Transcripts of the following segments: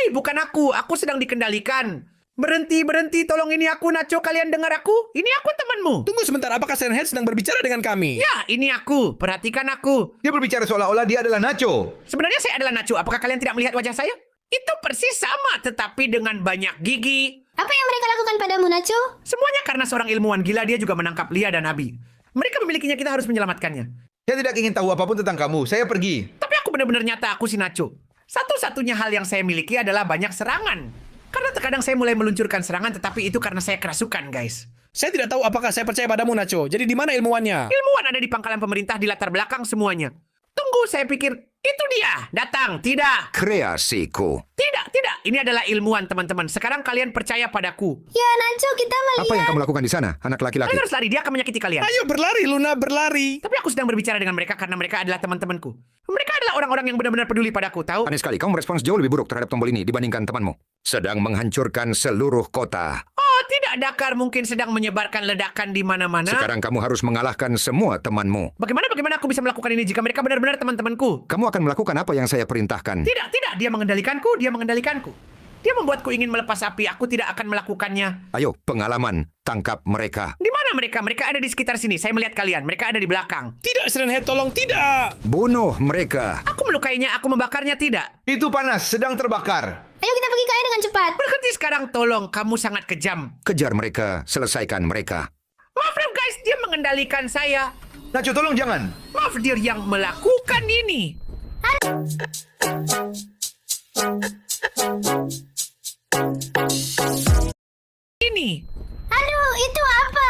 Hei, bukan aku. Aku sedang dikendalikan. Berhenti, tolong ini aku, Nacho. Kalian dengar aku? Ini aku temanmu. Tunggu sebentar, apakah Siren Head sedang berbicara dengan kami? Ya, ini aku. Perhatikan aku. Dia berbicara seolah-olah dia adalah Nacho. Sebenarnya saya adalah Nacho. Apakah kalian tidak melihat wajah saya? Itu persis sama, tetapi dengan banyak gigi. Apa yang mereka lakukan padamu, Nacho? Semuanya karena seorang ilmuwan gila, dia juga menangkap Lia dan Abi. Mereka memilikinya, kita harus menyelamatkannya. Saya tidak ingin tahu apapun tentang kamu. Saya pergi. Tapi aku benar-benar nyata, aku si Nacho. Satu-satunya hal yang saya miliki adalah banyak serangan. Karena terkadang saya mulai meluncurkan serangan, tetapi itu karena saya kerasukan, guys. Saya tidak tahu apakah saya percaya padamu, Nacho. Jadi di mana ilmuwannya? Ilmuwan ada di pangkalan pemerintah di latar belakang semuanya. Tunggu, saya pikir itu dia. Datang, tidak. Kreasiku. Tidak. Ini adalah ilmuwan, teman-teman. Sekarang kalian percaya padaku. Ya, Nacho, kita melihat. Apa yang kamu lakukan di sana, anak laki-laki? Kalian harus lari, dia akan menyakiti kalian. Ayo berlari, Luna, berlari. Tapi aku sedang berbicara dengan mereka karena mereka adalah teman-temanku. Mereka adalah orang-orang yang benar-benar peduli padaku, tahu? Aneh sekali, kamu merespons jauh lebih buruk terhadap tombol ini dibandingkan temanmu. Sedang menghancurkan seluruh kota. Oh, tidak, Dakar mungkin sedang menyebarkan ledakan di mana-mana. Sekarang kamu harus mengalahkan semua temanmu. Bagaimana aku bisa melakukan ini jika mereka benar-benar teman-temanku? Kamu akan melakukan apa yang saya perintahkan. Tidak, dia mengendalikanku. Dia membuatku ingin melepas api, aku tidak akan melakukannya. Ayo, pengalaman, tangkap mereka. Di mana mereka? Mereka ada di sekitar sini, saya melihat kalian. Mereka ada di belakang. Tidak, Siren Head, tolong, tidak. Bunuh mereka. Aku melukainya, aku membakarnya, tidak. Itu panas, sedang terbakar. Ayo kita pergi ke air dengan cepat. Berhenti sekarang, tolong. Kamu sangat kejam. Kejar mereka, selesaikan mereka. Maaf, guys, dia mengendalikan saya. Nacho, tolong jangan. Maaf, dia yang melakukan ini. Ini. Aduh, itu apa?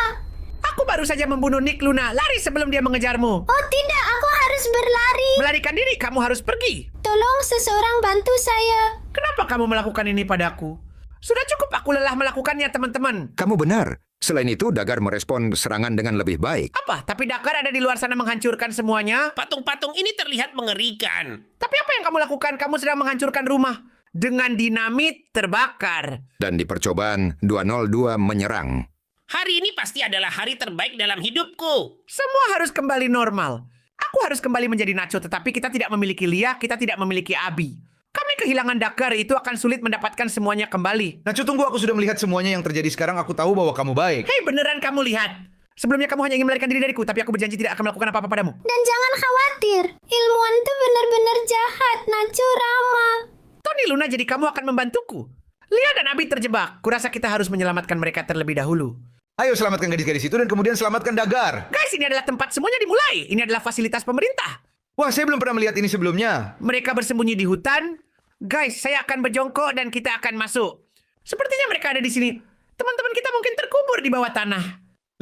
Aku baru saja membunuh Nick, Luna. Lari sebelum dia mengejarmu. Oh tidak, aku harus berlari. Melarikan diri, kamu harus pergi. Tolong seseorang bantu saya. Kenapa kamu melakukan ini padaku? Sudah cukup aku lelah melakukannya, teman-teman. Kamu benar. Selain itu, Dagar merespon serangan dengan lebih baik. Apa? Tapi Dakar ada di luar sana menghancurkan semuanya. Patung-patung ini terlihat mengerikan. Tapi apa yang kamu lakukan? Kamu sedang menghancurkan rumah. Dengan dinamit terbakar. Dan di percobaan, 202 menyerang. Hari ini pasti adalah hari terbaik dalam hidupku. Semua harus kembali normal. Aku harus kembali menjadi Nacho, tetapi kita tidak memiliki Lia, kita tidak memiliki Abi. Kami kehilangan Dakar, itu akan sulit mendapatkan semuanya kembali. Nacho, tunggu, aku sudah melihat semuanya yang terjadi sekarang. Aku tahu bahwa kamu baik. Hei, beneran kamu lihat? Sebelumnya kamu hanya ingin melarikan diri dariku, tapi aku berjanji tidak akan melakukan apa-apa padamu. Dan jangan khawatir, ilmuwan itu benar-benar jahat, Nacho ramah. Tony, Luna, jadi kamu akan membantuku. Lia dan Abi terjebak. Kurasa kita harus menyelamatkan mereka terlebih dahulu. Ayo selamatkan gadis-gadis itu dan kemudian selamatkan Dagar. Guys, ini adalah tempat semuanya dimulai. Ini adalah fasilitas pemerintah. Wah, saya belum pernah melihat ini sebelumnya. Mereka bersembunyi di hutan. Guys, saya akan berjongkok dan kita akan masuk. Sepertinya mereka ada di sini. Teman-teman kita mungkin terkubur di bawah tanah.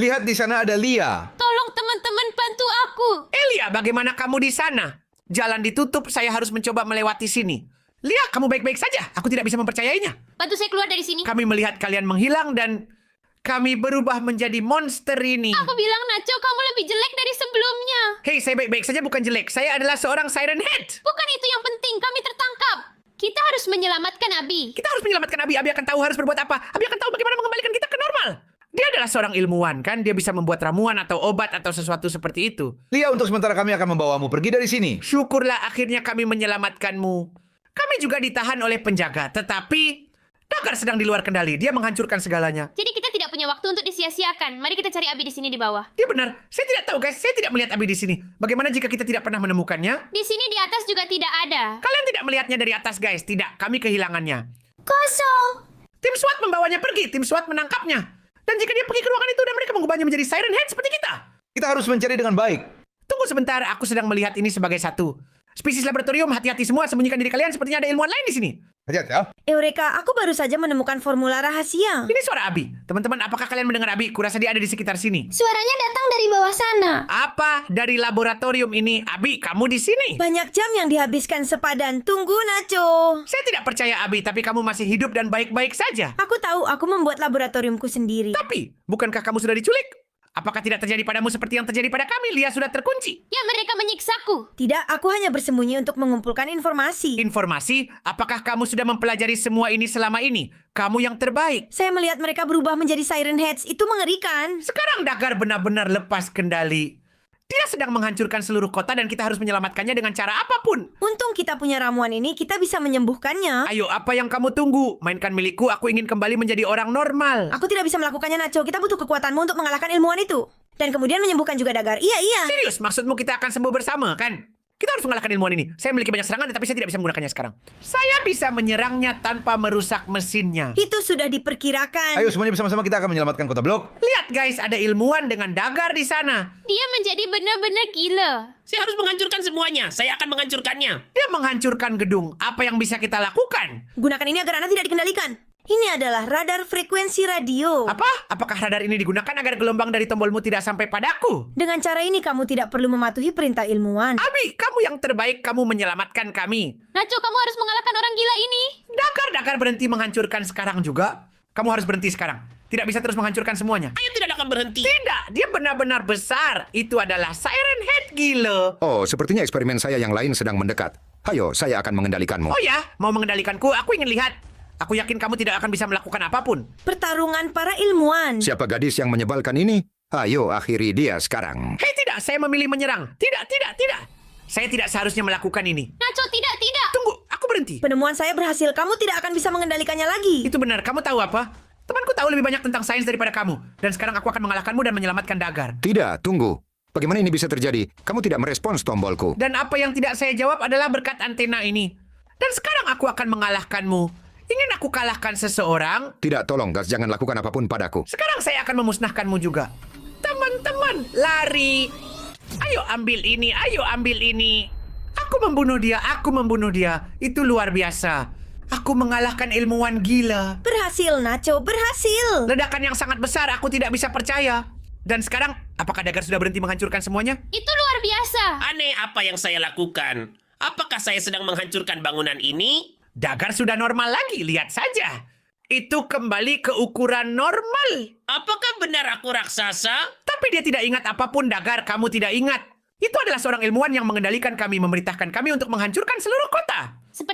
Lihat di sana ada Lia. Tolong teman-teman bantu aku. Lia, bagaimana kamu di sana? Jalan ditutup, saya harus mencoba melewati sini. Lia, kamu baik-baik saja. Aku tidak bisa mempercayainya. Bantu saya keluar dari sini. Kami melihat kalian menghilang dan kami berubah menjadi monster ini. Aku bilang, Nacho, kamu lebih jelek dari sebelumnya. Hei, saya baik-baik saja, bukan jelek. Saya adalah seorang Siren Head. Bukan itu yang penting, kami tertangkap. Kita harus menyelamatkan Abi. Kita harus menyelamatkan Abi. Abi akan tahu harus berbuat apa. Abi akan tahu bagaimana mengembalikan kita ke normal. Dia adalah seorang ilmuwan, kan? Dia bisa membuat ramuan atau obat atau sesuatu seperti itu. Lia, untuk sementara kami akan membawamu pergi dari sini. Syukurlah akhirnya kami menyelamatkanmu. Kami juga ditahan oleh penjaga, tetapi Dakar sedang di luar kendali. Dia menghancurkan segalanya. Jadi kita tidak punya waktu untuk disia-siakan. Mari kita cari Abi di sini di bawah. Dia benar. Saya tidak tahu, guys. Saya tidak melihat Abi di sini. Bagaimana jika kita tidak pernah menemukannya? Di sini di atas juga tidak ada. Kalian tidak melihatnya dari atas, guys. Tidak. Kami kehilangannya. Kosong. Tim SWAT membawanya pergi. Tim SWAT menangkapnya. Dan jika dia pergi ke ruangan itu dan mereka mengubahnya menjadi Siren Head seperti kita. Kita harus mencari dengan baik. Tunggu sebentar. Aku sedang melihat ini sebagai satu. Spesies laboratorium, hati-hati semua. Sembunyikan diri kalian. Sepertinya ada ilmuwan lain di sini. Hati-hati ya. Eureka, aku baru saja menemukan formula rahasia. Ini suara Abi. Teman-teman, apakah kalian mendengar Abi? Kurasa dia ada di sekitar sini. Suaranya datang dari bawah sana. Apa dari laboratorium ini? Abi, kamu di sini. Banyak jam yang dihabiskan sepadan. Tunggu, Nacho. Saya tidak percaya, Abi, tapi kamu masih hidup dan baik-baik saja. Aku tahu, aku membuat laboratoriumku sendiri. Tapi, bukankah kamu sudah diculik? Apakah tidak terjadi padamu seperti yang terjadi pada kami? Lia sudah terkunci. Ya, mereka menyiksaku. Tidak, aku hanya bersembunyi untuk mengumpulkan informasi. Informasi? Apakah kamu sudah mempelajari semua ini selama ini? Kamu yang terbaik. Saya melihat mereka berubah menjadi Siren Heads. Itu mengerikan. Sekarang Dakar benar-benar lepas kendali. Dia sedang menghancurkan seluruh kota dan kita harus menyelamatkannya dengan cara apapun. Untung kita punya ramuan ini, kita bisa menyembuhkannya. Ayo, apa yang kamu tunggu? Mainkan milikku, aku ingin kembali menjadi orang normal. Aku tidak bisa melakukannya, Nacho. Kita butuh kekuatanmu untuk mengalahkan ilmuwan itu. Dan kemudian menyembuhkan juga Dagar. Iya. Serius, maksudmu kita akan sembuh bersama, kan? Kita harus mengalahkan ilmuwan ini. Saya memiliki banyak serangan, tetapi saya tidak bisa menggunakannya sekarang. Saya bisa menyerangnya tanpa merusak mesinnya. Itu sudah diperkirakan. Ayo semuanya bersama-sama kita akan menyelamatkan kota blok. Lihat guys, ada ilmuwan dengan dagar di sana. Dia menjadi benar-benar gila. Saya harus menghancurkan semuanya. Saya akan menghancurkannya. Dia menghancurkan gedung. Apa yang bisa kita lakukan? Gunakan ini agar Anda tidak dikendalikan. Ini adalah radar frekuensi radio. Apa? Apakah radar ini digunakan agar gelombang dari tombolmu tidak sampai padaku? Dengan cara ini kamu tidak perlu mematuhi perintah ilmuwan. Abi, kamu yang terbaik, kamu menyelamatkan kami. Nacho, kamu harus mengalahkan orang gila ini. Dagar berhenti menghancurkan sekarang juga. Kamu harus berhenti sekarang. Tidak bisa terus menghancurkan semuanya. Ayo tidak akan berhenti. Tidak, dia benar-benar besar. Itu adalah Siren Head gila. Oh, sepertinya eksperimen saya yang lain sedang mendekat. Ayo, saya akan mengendalikanmu. Oh ya, mau mengendalikanku? Aku ingin lihat. Aku yakin kamu tidak akan bisa melakukan apapun. Pertarungan para ilmuwan. Siapa gadis yang menyebalkan ini? Ayo, akhiri dia sekarang. Hei, tidak, saya memilih menyerang. Tidak. Saya tidak seharusnya melakukan ini. Nacho, tidak. Tunggu, aku berhenti. Penemuan saya berhasil. Kamu tidak akan bisa mengendalikannya lagi. Itu benar, kamu tahu apa? Temanku tahu lebih banyak tentang sains daripada kamu. Dan sekarang aku akan mengalahkanmu dan menyelamatkan Dagar. Tidak, tunggu. Bagaimana ini bisa terjadi? Kamu tidak merespons tombolku. Dan apa yang tidak saya jawab adalah berkat antena ini. Dan sekarang aku akan mengalahkanmu. Ingin aku kalahkan seseorang? Tidak, tolong, Gas, jangan lakukan apapun padaku. Sekarang saya akan memusnahkanmu juga. Teman-teman, lari. Ayo ambil ini. Aku membunuh dia. Itu luar biasa. Aku mengalahkan ilmuwan gila. Berhasil, Nacho. Berhasil. Ledakan yang sangat besar, aku tidak bisa percaya. Dan sekarang, apakah Dagar sudah berhenti menghancurkan semuanya? Itu luar biasa. Aneh apa yang saya lakukan. Apakah saya sedang menghancurkan bangunan ini? Dagar sudah normal lagi, lihat saja. Itu kembali ke ukuran normal. Apakah benar aku raksasa? Tapi dia tidak ingat apapun, Dagar. Kamu tidak ingat. Itu adalah seorang ilmuwan yang mengendalikan kami, memerintahkan kami untuk menghancurkan seluruh kota.